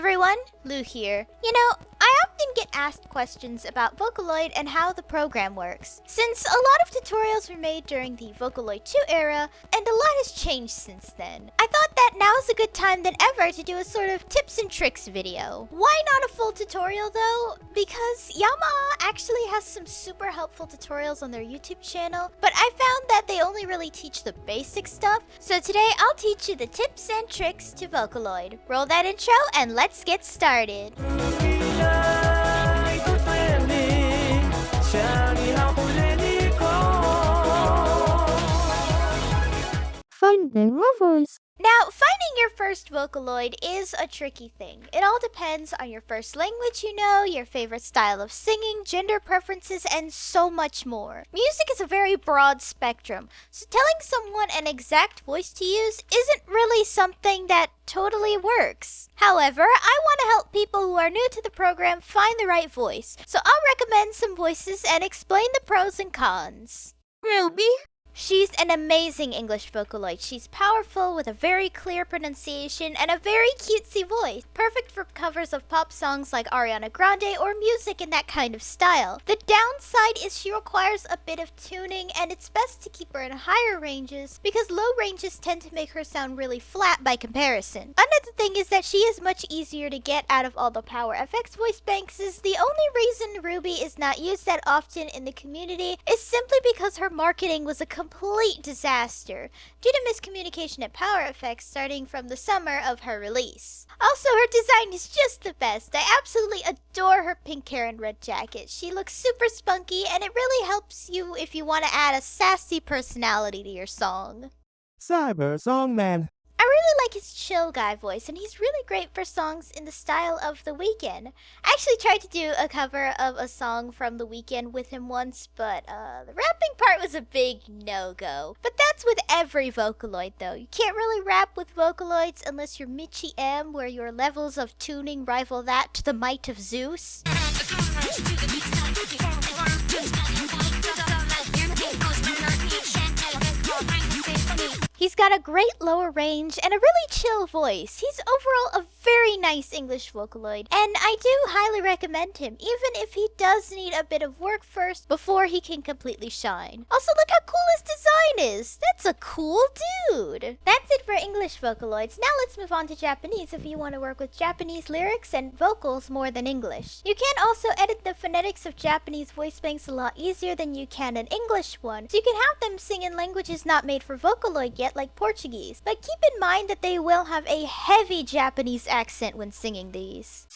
everyone, Lou here. You know, I often get asked questions about Vocaloid and how the program works, since a lot of tutorials were made during the Vocaloid 2 era, and a lot has changed since then. I thought that now is a good time than ever to do a sort of tips and tricks video. Why not a full tutorial though? Because Yamaha actually has some super helpful tutorials on their YouTube channel, but I found that they only really teach the basic stuff, so today I'll teach you the tips and tricks to Vocaloid. Roll that intro and let's get started. Finding levels. Now, finding your first Vocaloid is a tricky thing. It all depends on your first language you know, your favorite style of singing, gender preferences, and so much more. Music is a very broad spectrum, so telling someone an exact voice to use isn't really something that totally works. However, I want to help people who are new to the program find the right voice, so I'll recommend some voices and explain the pros and cons. Ruby. She's an amazing English Vocaloid. She's powerful with a very clear pronunciation and a very cutesy voice. Perfect for covers of pop songs like Ariana Grande or music in that kind of style. The downside is she requires a bit of tuning, and it's best to keep her in higher ranges because low ranges tend to make her sound really flat by comparison. Another thing is that she is much easier to get out of all the Power FX voice banks. Is the only reason Ruby is not used that often in the community is simply because her marketing was a complete disaster due to miscommunication at Power FX starting from the summer of her release. Also, her design is just the best. I absolutely adore her pink hair and red jacket. She looks super spunky, and it really helps you if you want to add a sassy personality to your song. Cyber Songman. I really like his chill guy voice, and he's really great for songs in the style of The Weeknd. I actually tried to do a cover of a song from The Weeknd with him once, but the rapping part was a big no-go. But that's with every Vocaloid though. You can't really rap with Vocaloids unless you're Michi M, where your levels of tuning rival that to the might of Zeus. He's got a great lower range and a really chill voice. He's overall a very nice English Vocaloid, and I do highly recommend him, even if he does need a bit of work first before he can completely shine. Also, look how cool his design is. That's a cool dude. That's it for English Vocaloids. Now let's move on to Japanese if you want to work with Japanese lyrics and vocals more than English. You can also edit the phonetics of Japanese voice banks a lot easier than you can an English one, so you can have them sing in languages not made for Vocaloid yet, like Portuguese, but keep in mind that they will have a heavy Japanese accent when singing these.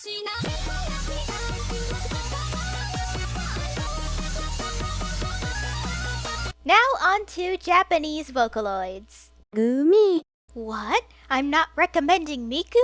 Now on to Japanese Vocaloids. Gumi. What? I'm not recommending Miku?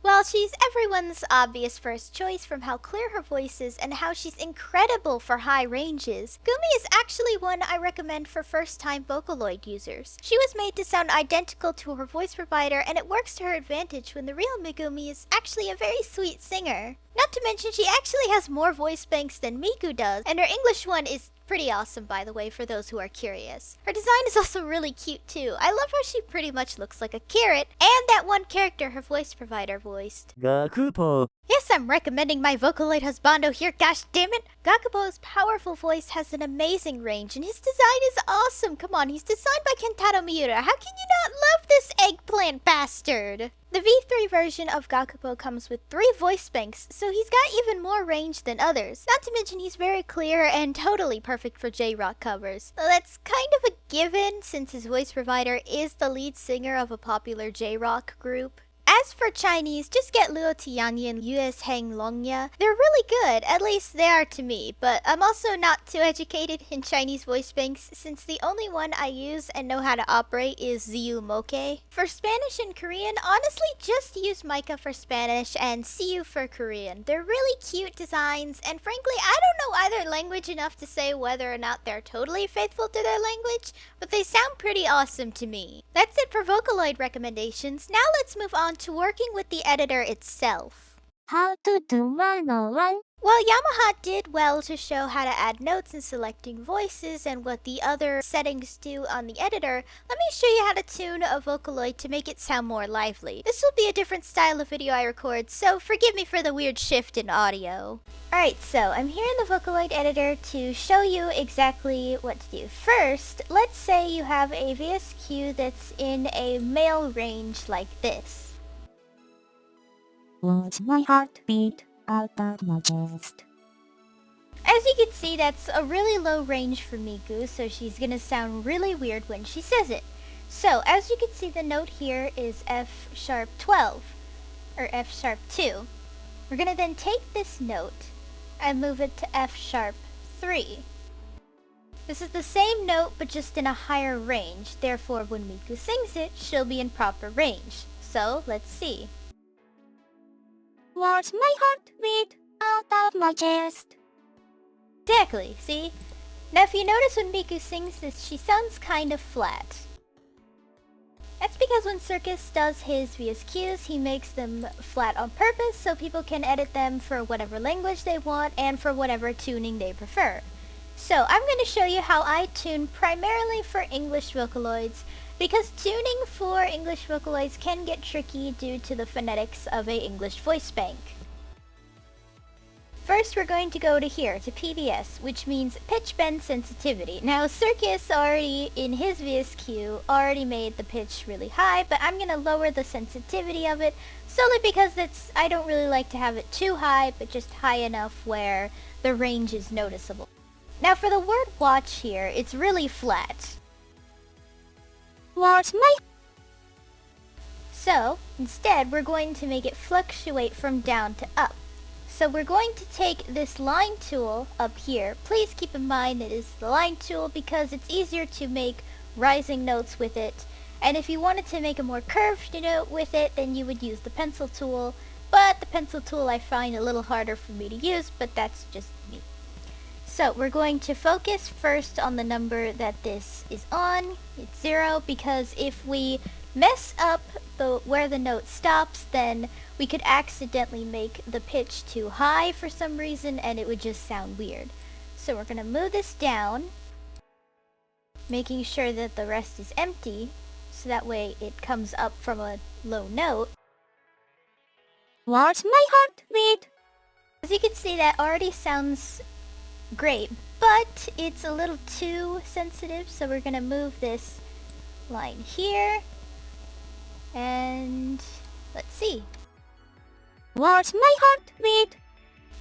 Well, she's everyone's obvious first choice from how clear her voice is and how she's incredible for high ranges. Gumi is actually one I recommend for first-time Vocaloid users. She was made to sound identical to her voice provider, and it works to her advantage when the real Megumi is actually a very sweet singer. Not to mention, she actually has more voice banks than Miku does, and her English one is pretty awesome, by the way, for those who are curious. Her design is also really cute too. I love how she pretty much looks like a carrot, and that one character her voice provider voiced. Gakupo. Yes, I'm recommending my Vocaloid husbando here, gosh damn it! Gakupo's powerful voice has an amazing range, and his design is awesome. Come on, he's designed by Kentaro Miura. How can you not love this eggplant bastard? The V3 version of Gakupo comes with 3 voice banks, so he's got even more range than others. Not to mention he's very clear and totally perfect for J-rock covers. That's kind of a given since his voice provider is the lead singer of a popular J-rock group. As for Chinese, just get Luo Tianyi and US Heng Longya. They're really good, at least they are to me, but I'm also not too educated in Chinese voice banks since the only one I use and know how to operate is Ziyu Moke. For Spanish and Korean, honestly just use Micah for Spanish and Siu for Korean. They're really cute designs, and frankly I don't know either language enough to say whether or not they're totally faithful to their language, but they sound pretty awesome to me. That's it for Vocaloid recommendations. Now let's move on to working with the editor itself. How to do 101. Well, Yamaha did well to show how to add notes and selecting voices and what the other settings do on the editor. Let me show you how to tune a Vocaloid to make it sound more lively. This will be a different style of video I record, so forgive me for the weird shift in audio. Alright, so I'm here in the Vocaloid editor to show you exactly what to do. First, let's say you have a VSQ that's in a male range like this. Watch my heartbeat out of my chest. As you can see, that's a really low range for Miku, so she's gonna sound really weird when she says it. So, as you can see, the note here is F sharp 12, or F sharp 2. We're gonna then take this note and move it to F sharp 3. This is the same note, but just in a higher range. Therefore, when Miku sings it, she'll be in proper range. So, let's see. Watch my heartbeat out of my chest. Exactly, see? Now if you notice when Miku sings this, she sounds kind of flat. That's because when Circus does his VSQs, he makes them flat on purpose so people can edit them for whatever language they want and for whatever tuning they prefer. So I'm going to show you how I tune primarily for English Vocaloids, because tuning for English Vocaloids can get tricky due to the phonetics of a English voice bank. First, we're going to go to here, to PBS, which means pitch bend sensitivity. Now, Circus already, in his VSQ, already made the pitch really high, but I'm going to lower the sensitivity of it, solely because I don't really like to have it too high, but just high enough where the range is noticeable. Now, for the word watch here, it's really flat. Watch my... So, instead, we're going to make it fluctuate from down to up. So we're going to take this line tool up here. Please keep in mind it is the line tool because it's easier to make rising notes with it. And if you wanted to make a more curved note with it, then you would use the pencil tool. But the pencil tool I find a little harder for me to use, but that's just me. So we're going to focus first on the number that this is on. It's 0, because if we mess up where the note stops, then we could accidentally make the pitch too high for some reason and it would just sound weird. So we're going to move this down, making sure that the rest is empty, so that way it comes up from a low note. Watch my heartbeat. As you can see, that already sounds great, but it's a little too sensitive, so we're going to move this line here. And let's see. Watch my heartbeat.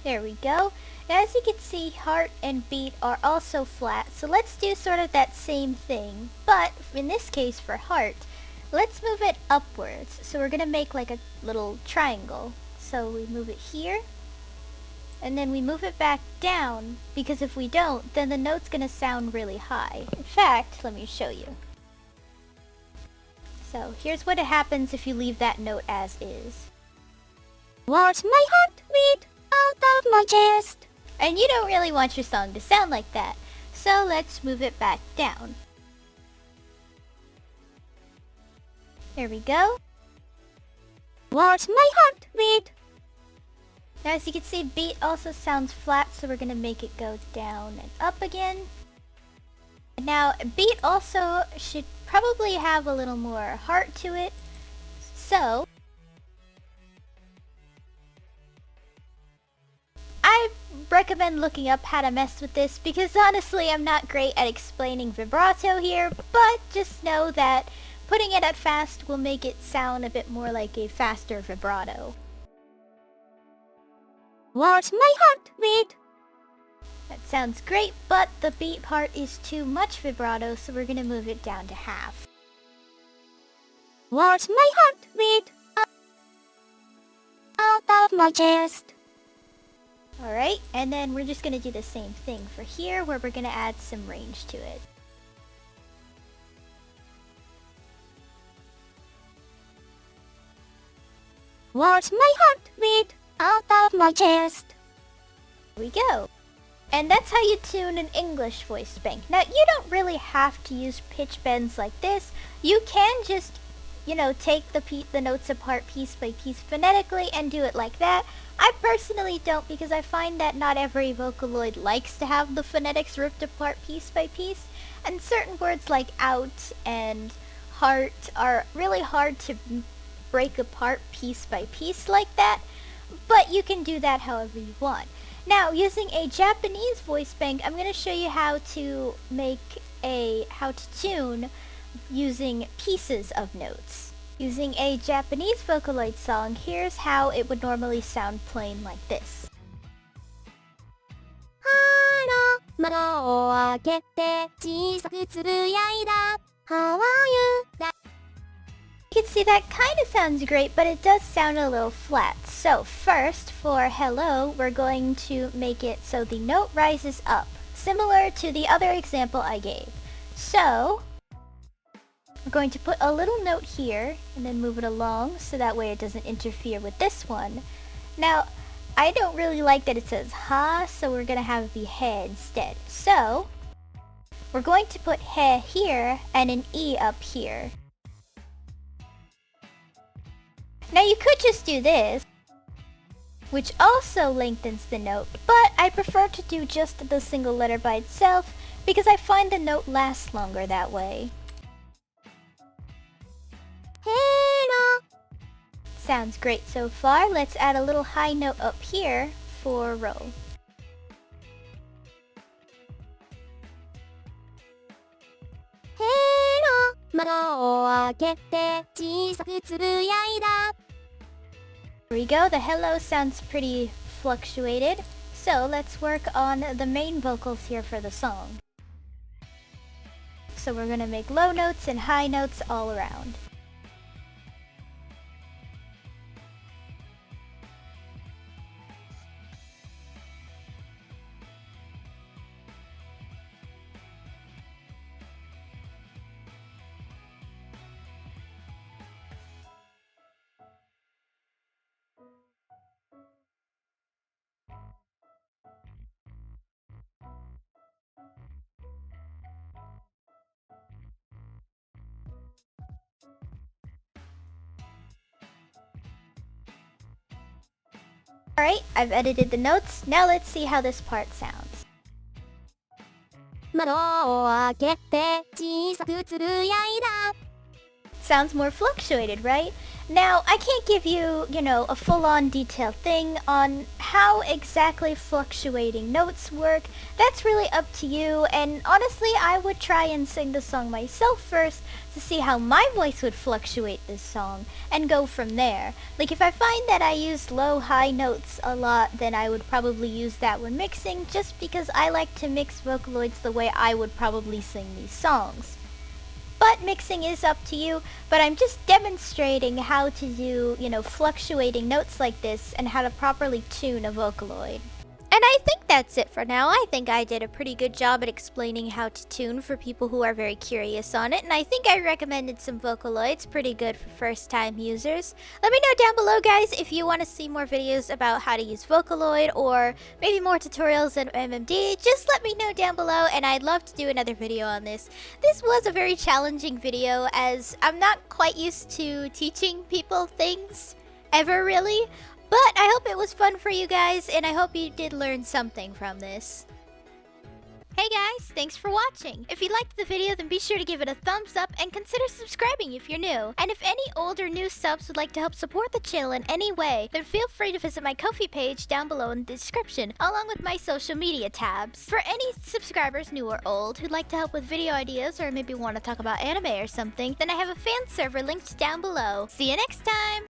There we go. Now, as you can see, heart and beat are also flat, so let's do sort of that same thing, but in this case for heart, let's move it upwards. So we're going to make like a little triangle. So we move it here, and then we move it back down, because if we don't, then the note's going to sound really high. In fact, let me show you. So here's what happens if you leave that note as is. Watch my heartbeat out of my chest. And you don't really want your song to sound like that, so let's move it back down. There we go. Watch my heartbeat. Now as you can see, beat also sounds flat, so we're going to make it go down and up again. Now, beat also should probably have a little more heart to it, so I recommend looking up how to mess with this, because honestly I'm not great at explaining vibrato here, but just know that putting it at fast will make it sound a bit more like a faster vibrato. Watch my heartbeat. That sounds great, but the beat part is too much vibrato, so we're going to move it down to half. Watch my heartbeat out of my chest. Alright, and then we're just going to do the same thing for here, where we're going to add some range to it. Watch my heartbeat out of my chest. Here we go. And that's how you tune an English voice bank. Now, you don't really have to use pitch bends like this. You can just, take the notes apart piece by piece phonetically and do it like that. I personally don't, because I find that not every Vocaloid likes to have the phonetics ripped apart piece by piece, and certain words like out and heart are really hard to break apart piece by piece like that, but you can do that however you want. Now, using a Japanese voice bank, I'm going to show you how to tune using pieces of notes. Using a Japanese Vocaloid song, here's how it would normally sound plain like this. 窓を開けて小さくつぶやいた How are you? You can see that kind of sounds great, but it does sound a little flat. So first, for hello, we're going to make it so the note rises up, similar to the other example I gave. So we're going to put a little note here and then move it along so that way it doesn't interfere with this one. Now, I don't really like that it says ha, so we're going to have it be he instead. So we're going to put he here and an e up here. Now you could just do this, which also lengthens the note, but I prefer to do just the single letter by itself because I find the note lasts longer that way. Hello. Sounds great so far. Let's add a little high note up here for row. Hello. 窓を開けて小さくつぶやいた Here we go. The hello sounds pretty fluctuated. So let's work on the main vocals here for the song. So we're going to make low notes and high notes all around. Alright, I've edited the notes. Now let's see how this part sounds. 窓を開けて小さくつぶやいた Sounds more fluctuated, right? Now, I can't give you, a full-on detailed thing on how exactly fluctuating notes work. That's really up to you, and honestly, I would try and sing the song myself first to see how my voice would fluctuate this song, and go from there. Like, if I find that I use low-high notes a lot, then I would probably use that when mixing, just because I like to mix Vocaloids the way I would probably sing these songs. But mixing is up to you, but I'm just demonstrating how to do, fluctuating notes like this and how to properly tune a Vocaloid. And I think that's it for now. I think I did a pretty good job at explaining how to tune for people who are very curious on it, and I think I recommended some Vocaloids, pretty good for first-time users. Let me know down below, guys, if you want to see more videos about how to use Vocaloid, or maybe more tutorials in MMD. Just let me know down below, and I'd love to do another video on this. This was a very challenging video, as I'm not quite used to teaching people things, ever really. But I hope it was fun for you guys, and I hope you did learn something from this. Hey guys, thanks for watching. If you liked the video, then be sure to give it a thumbs up and consider subscribing if you're new. And if any old or new subs would like to help support the channel in any way, then feel free to visit my Ko-fi page down below in the description, along with my social media tabs. For any subscribers, new or old, who'd like to help with video ideas or maybe want to talk about anime or something, then I have a fan server linked down below. See you next time!